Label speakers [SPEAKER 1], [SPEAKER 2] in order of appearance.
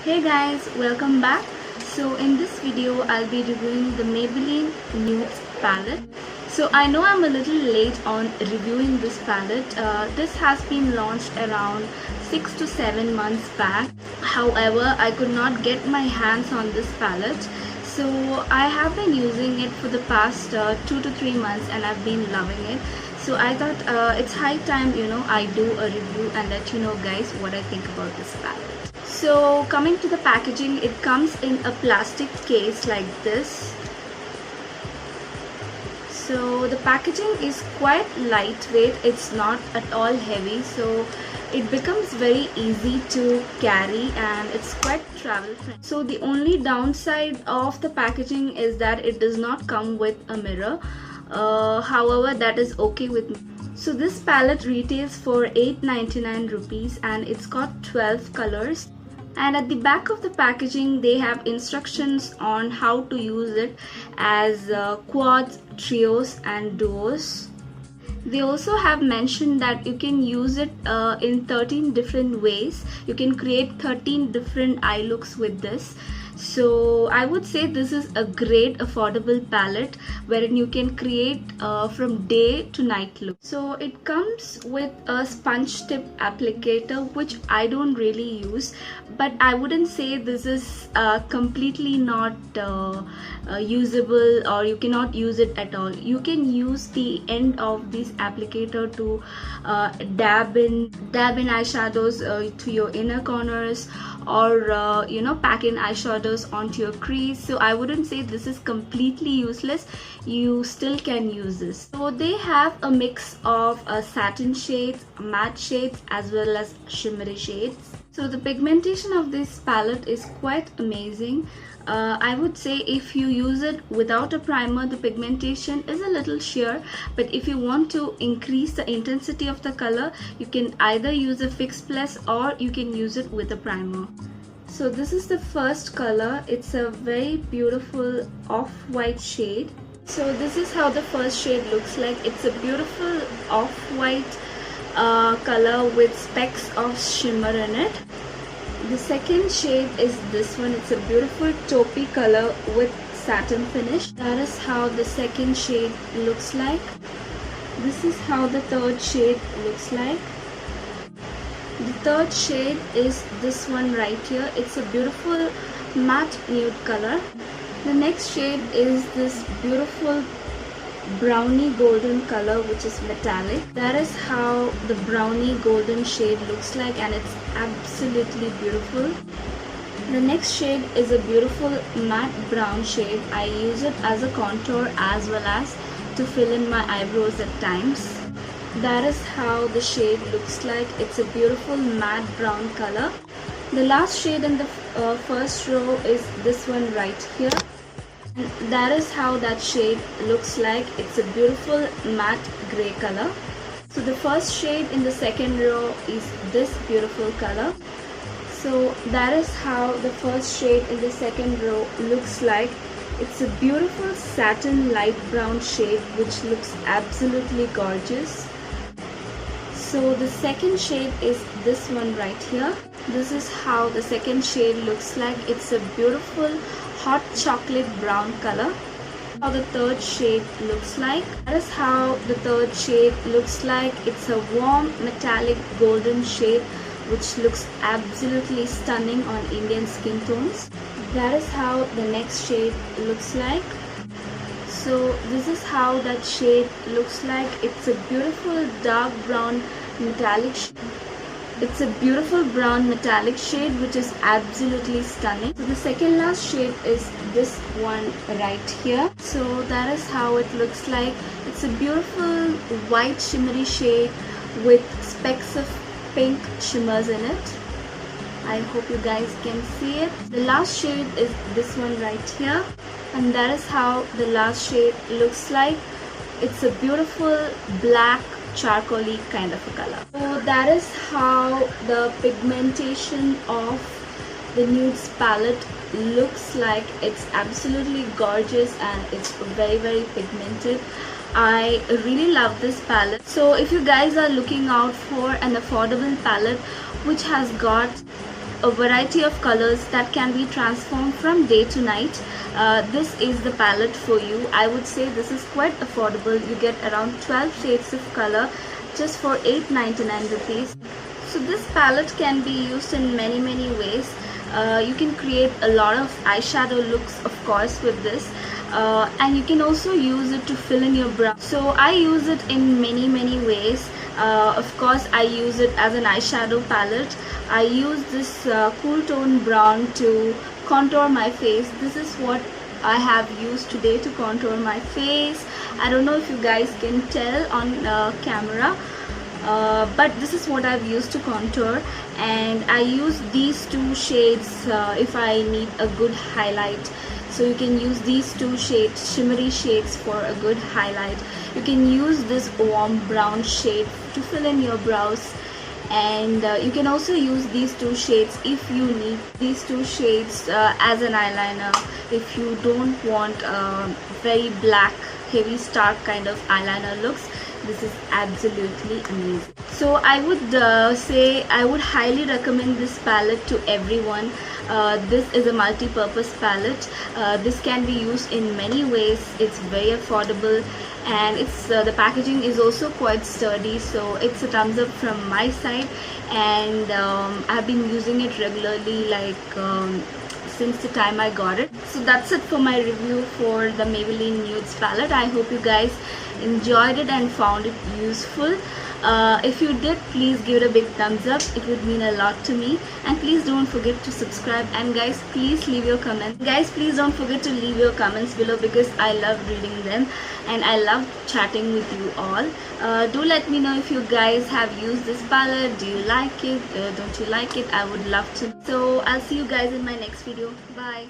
[SPEAKER 1] Hey guys, welcome back. So in this video I'll be reviewing the Maybelline Nudes palette. So I know I'm a little late on reviewing this palette. This has been launched around 6 to 7 months back. However, I could not get my hands on this palette. So I have been using it for the past 2 to 3 months and I've been loving it. So I thought it's high time I do a review and let you know guys what I think about this palette. So coming to the packaging, it comes in a plastic case like this. So the packaging is quite lightweight, it's not at all heavy, so it becomes very easy to carry and it's quite travel friendly. So the only downside of the packaging is that it does not come with a mirror. However, that is okay with me. So this palette retails for 899 rupees and it's got 12 colors. And at the back of the packaging they have instructions on how to use it as quads, trios and duos. They also have mentioned that you can use it in 13 different ways. You can create 13 different eye looks with this. So I would say this is a great affordable palette wherein you can create from day to night look. So it comes with a sponge tip applicator, which I don't really use, but I wouldn't say this is completely not usable or you cannot use it at all. You can use the end of this applicator to dab in eyeshadows to your inner corners, or pack in eyeshadows onto your crease. So I wouldn't say this is completely useless. You still can use this. So they have a mix of satin shades, matte shades as well as shimmery shades. So the pigmentation of this palette is quite amazing. I would say if you use it without a primer, the pigmentation is a little sheer, but if you want to increase the intensity of the color, you can either use a Fix Plus or you can use it with a primer. So this is the first color. It's a very beautiful off-white shade. So this is how the first shade looks like. It's a beautiful off-white color with specks of shimmer in it. The second shade is this one. It's a beautiful taupey color with satin finish. That is how the second shade looks like. This is how the third shade looks like. The third shade is this one right here. It's a beautiful matte nude color. The next shade is this beautiful brownie golden color, which is metallic. That is how the brownie golden shade looks like and it's absolutely beautiful. The next shade is a beautiful matte brown shade. I use it as a contour as well as to fill in my eyebrows at times. That is how the shade looks like. It's a beautiful matte brown color. The last shade in the first row is this one right here. And that is how that shade looks like. It's a beautiful matte grey color. So the first shade in the second row is this beautiful color. So that is how the first shade in the second row looks like. It's a beautiful satin light brown shade which looks absolutely gorgeous. So the second shade is this one right here. This is how the second shade looks like. It's a beautiful hot chocolate brown color. How the third shade looks like. That is how the third shade looks like. It's a warm metallic golden shade which looks absolutely stunning on Indian skin tones. That is how the next shade looks like. So this is how that shade looks like. It's a beautiful dark brown metallic shade. It's a beautiful brown metallic shade which is absolutely stunning. So the second last shade is this one right here. So that is how it looks like. It's a beautiful white shimmery shade with specks of pink shimmers in it. I hope you guys can see it. The last shade is this one right here. And that is how the last shade looks like. It's a beautiful black charcoaly kind of a color. So that is how the pigmentation of the nudes palette looks like. It's absolutely gorgeous and it's very pigmented. I really love this palette. So if you guys are looking out for an affordable palette which has got a variety of colors that can be transformed from day to night. This is the palette for you. I would say this is quite affordable. You get around 12 shades of color just for 8.99 rupees. So this palette can be used in many ways. You can create a lot of eyeshadow looks, of course, with this. And you can also use it to fill in your brow. So I use it in many ways. Of course, I use it as an eyeshadow palette. I use this cool tone brown to contour my face. This is what I have used today to contour my face. I don't know if you guys can tell on camera, but this is what I've used to contour, and I use these two shades if I need a good highlight. So you can use these two shades, shimmery shades, for a good highlight. You can use this warm brown shade to fill in your brows, and you can also use these two shades if you need these two shades as an eyeliner, if you don't want very black, heavy, stark kind of eyeliner looks. This is absolutely amazing. So I would say I would highly recommend this palette to everyone. This is a multi-purpose palette. This can be used in many ways. It's very affordable, and it's the packaging is also quite sturdy, so it's a thumbs up from my side. And I've been using it regularly, like since the time I got it. So that's it for my review for the Maybelline Nudes palette. I hope you guys enjoyed it and found it useful. If you did, please give it a big thumbs up. It would mean a lot to me. And please don't forget to subscribe. And guys, please leave your comments. Guys, please don't forget to leave your comments below, because I love reading them and I love chatting with you all. Do let me know if you guys have used this palette. Do you like it? Don't you like it? I would love to. So I'll see you guys in my next video. Bye.